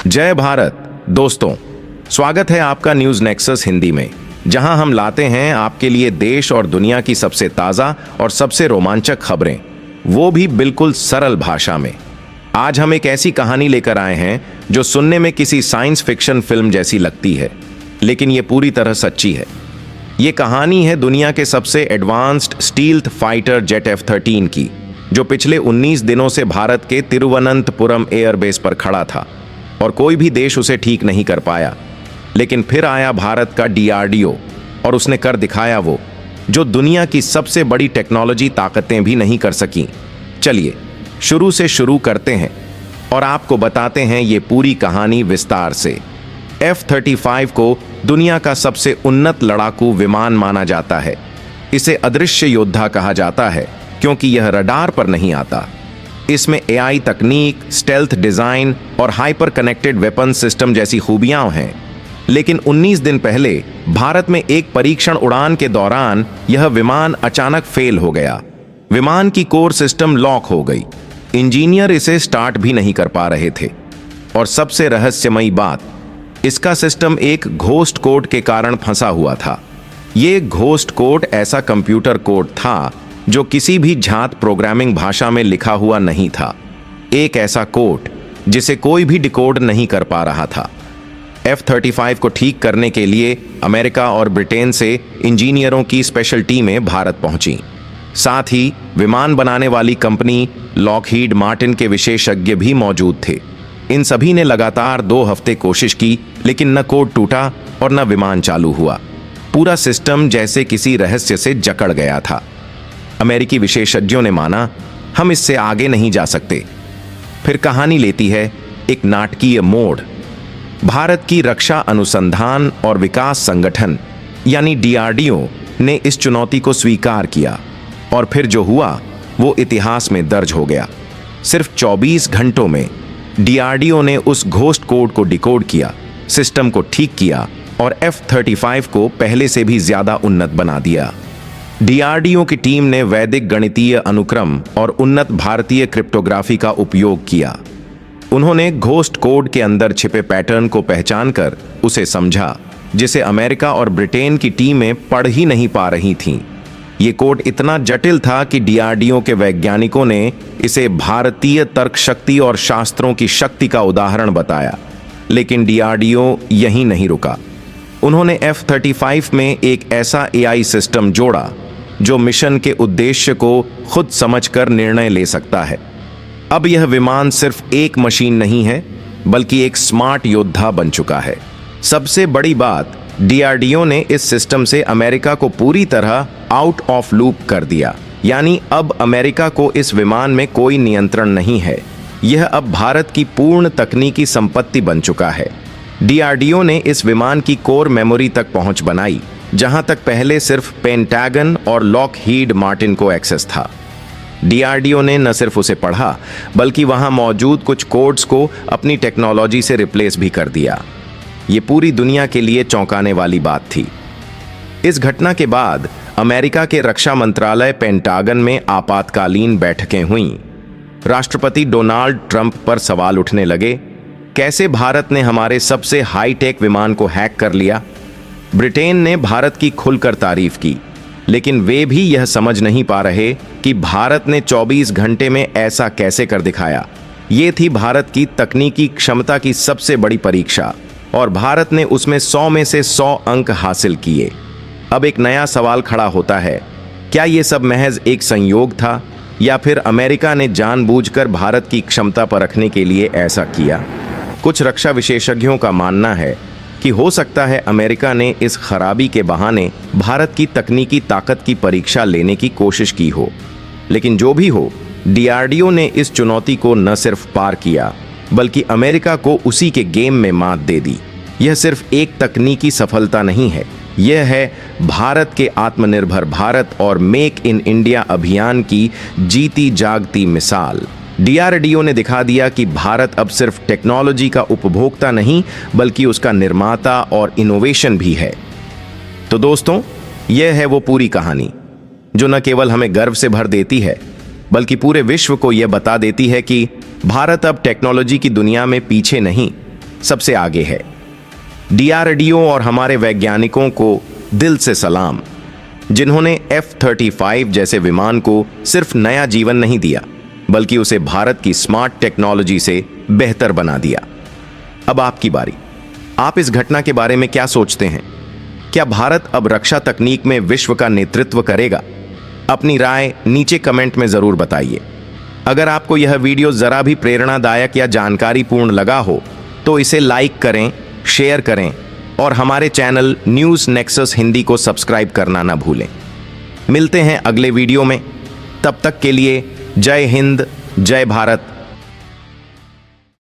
जय भारत दोस्तों, स्वागत है आपका न्यूज नेक्सस हिंदी में, जहां हम लाते हैं आपके लिए देश और दुनिया की सबसे ताजा और सबसे रोमांचक खबरें, वो भी बिल्कुल सरल भाषा में। आज हम एक ऐसी कहानी लेकर आए हैं जो सुनने में किसी साइंस फिक्शन फिल्म जैसी लगती है, लेकिन ये पूरी तरह सच्ची है। ये कहानी है दुनिया के सबसे advanced stealth fighter jet F-13 की, जो पिछले 19 दिनों से भारत के तिरुवनंतपुरम एयरबेस पर खड़ा था और कोई भी देश उसे ठीक नहीं कर पाया। लेकिन फिर आया भारत का DRDO और उसने कर दिखाया वो जो दुनिया की सबसे बड़ी टेक्नोलॉजी ताकतें भी नहीं कर सकी। चलिए शुरू से शुरू करते हैं और आपको बताते हैं ये पूरी कहानी विस्तार से। F-35 को दुनिया का सबसे उन्नत लड़ाकू विमान माना जाता है। इसे अदृश्य योद्धा कहा जाता है क्योंकि यह रडार पर नहीं आता। इसमें AI तकनीक, स्टेल्थ डिजाइन और हाइपर कनेक्टेड वेपन सिस्टम जैसी खूबियां हैं। लेकिन 19 दिन पहले भारत में एक परीक्षण उड़ान के दौरान यह विमान अचानक फेल हो गया। विमान की कोर सिस्टम लॉक हो गई। इंजीनियर इसे स्टार्ट भी नहीं कर पा रहे थे। और सबसे रहस्यमयी बात, इसका सिस्टम एक घोस्ट कोड के कारण फंसा हुआ था। ये घोस्ट कोड ऐसा कंप्यूटर कोड था जो किसी भी झात प्रोग्रामिंग भाषा में लिखा हुआ नहीं था। एक ऐसा कोड जिसे कोई भी डिकोड नहीं कर पा रहा था। F-35 को ठीक करने के लिए अमेरिका और ब्रिटेन से इंजीनियरों की स्पेशल टीमें भारत पहुंची। साथ ही विमान बनाने वाली कंपनी लॉकहीड मार्टिन के विशेषज्ञ भी मौजूद थे। इन सभी ने लगातार 2 हफ्ते कोशिश की, लेकिन न कोड टूटा और न विमान चालू हुआ। पूरा सिस्टम जैसे किसी रहस्य से जकड़ गया था। अमेरिकी विशेषज्ञों ने माना, हम इससे आगे नहीं जा सकते। फिर कहानी लेती है एक नाटकीय मोड़। भारत की रक्षा अनुसंधान और विकास संगठन यानी DRDO ने इस चुनौती को स्वीकार किया और फिर जो हुआ वो इतिहास में दर्ज हो गया। सिर्फ 24 घंटों में DRDO ने उस घोस्ट कोड को डिकोड किया, सिस्टम को ठीक किया और F-35 को पहले से भी ज्यादा उन्नत बना दिया। DRDO की टीम ने वैदिक गणितीय अनुक्रम और उन्नत भारतीय क्रिप्टोग्राफी का उपयोग किया। उन्होंने घोस्ट कोड के अंदर छिपे पैटर्न को पहचानकर उसे समझा, जिसे अमेरिका और ब्रिटेन की टीमें पढ़ ही नहीं पा रही थीं। ये कोड इतना जटिल था कि DRDO के वैज्ञानिकों ने इसे भारतीय तर्क शक्ति और शास्त्रों की शक्ति का उदाहरण बताया। लेकिन DRDO यहीं नहीं रुका। उन्होंने F-35 में एक ऐसा AI सिस्टम जोड़ा जो मिशन के उद्देश्य को खुद समझकर निर्णय ले सकता है। अब यह विमान सिर्फ एक मशीन नहीं है, बल्कि एक स्मार्ट योद्धा बन चुका है। सबसे बड़ी बात, DRDO ने इस सिस्टम से अमेरिका को पूरी तरह आउट ऑफ लूप कर दिया। यानी अब अमेरिका को इस विमान में कोई नियंत्रण नहीं है। यह अब भारत की पूर्ण तकनीकी संपत्ति बन चुका है। DRDO ने इस विमान की कोर मेमोरी तक पहुंच बनाई, जहां तक पहले सिर्फ पेंटागन और लॉकहीड मार्टिन को एक्सेस था। DRDO ने न सिर्फ उसे पढ़ा, बल्कि वहां मौजूद कुछ कोड्स को अपनी टेक्नोलॉजी से रिप्लेस भी कर दिया। ये पूरी दुनिया के लिए चौंकाने वाली बात थी। इस घटना के बाद अमेरिका के रक्षा मंत्रालय पेंटागन में आपातकालीन बैठकें हुईं। राष्ट्रपति डोनाल्ड ट्रंप पर सवाल उठने लगे, कैसे भारत ने हमारे सबसे हाईटेक विमान को हैक कर लिया। ब्रिटेन ने भारत की खुलकर तारीफ की, लेकिन वे भी यह समझ नहीं पा रहे कि भारत ने 24 घंटे में ऐसा कैसे कर दिखाया। ये थी भारत की तकनीकी क्षमता की सबसे बड़ी परीक्षा और भारत ने उसमें 100 में से 100 अंक हासिल किए। अब एक नया सवाल खड़ा होता है, क्या ये सब महज एक संयोग था या फिर अमेरिका ने जानबूझकर भारत की क्षमता परखने के लिए ऐसा किया? कुछ रक्षा विशेषज्ञों का मानना है कि हो सकता है अमेरिका ने इस खराबी के बहाने भारत की तकनीकी ताकत की परीक्षा लेने की कोशिश की हो। लेकिन जो भी हो, DRDO ने इस चुनौती को न सिर्फ पार किया, बल्कि अमेरिका को उसी के गेम में मात दे दी। यह सिर्फ एक तकनीकी सफलता नहीं है, यह है भारत के आत्मनिर्भर भारत और मेक इन इंडिया अभियान की जीती जागती मिसाल। DRDO ने दिखा दिया कि भारत अब सिर्फ टेक्नोलॉजी का उपभोक्ता नहीं, बल्कि उसका निर्माता और इनोवेशन भी है। तो दोस्तों, यह है वो पूरी कहानी जो न केवल हमें गर्व से भर देती है, बल्कि पूरे विश्व को यह बता देती है कि भारत अब टेक्नोलॉजी की दुनिया में पीछे नहीं, सबसे आगे है। डीआरडीओ और हमारे वैज्ञानिकों को दिल से सलाम, जिन्होंने F-35 जैसे विमान को सिर्फ नया जीवन नहीं दिया, बल्कि उसे भारत की स्मार्ट टेक्नोलॉजी से बेहतर बना दिया। अब आपकी बारी। आप इस घटना के बारे में क्या सोचते हैं? क्या भारत अब रक्षा तकनीक में विश्व का नेतृत्व करेगा? अपनी राय नीचे कमेंट में जरूर बताइए। अगर आपको यह वीडियो जरा भी प्रेरणादायक या जानकारीपूर्ण लगा हो तो इसे लाइक करें, शेयर करें और हमारे चैनल न्यूज़ नेक्सस हिंदी को सब्सक्राइब करना ना भूलें। मिलते हैं अगले वीडियो में। तब तक के लिए जय हिंद, जय भारत,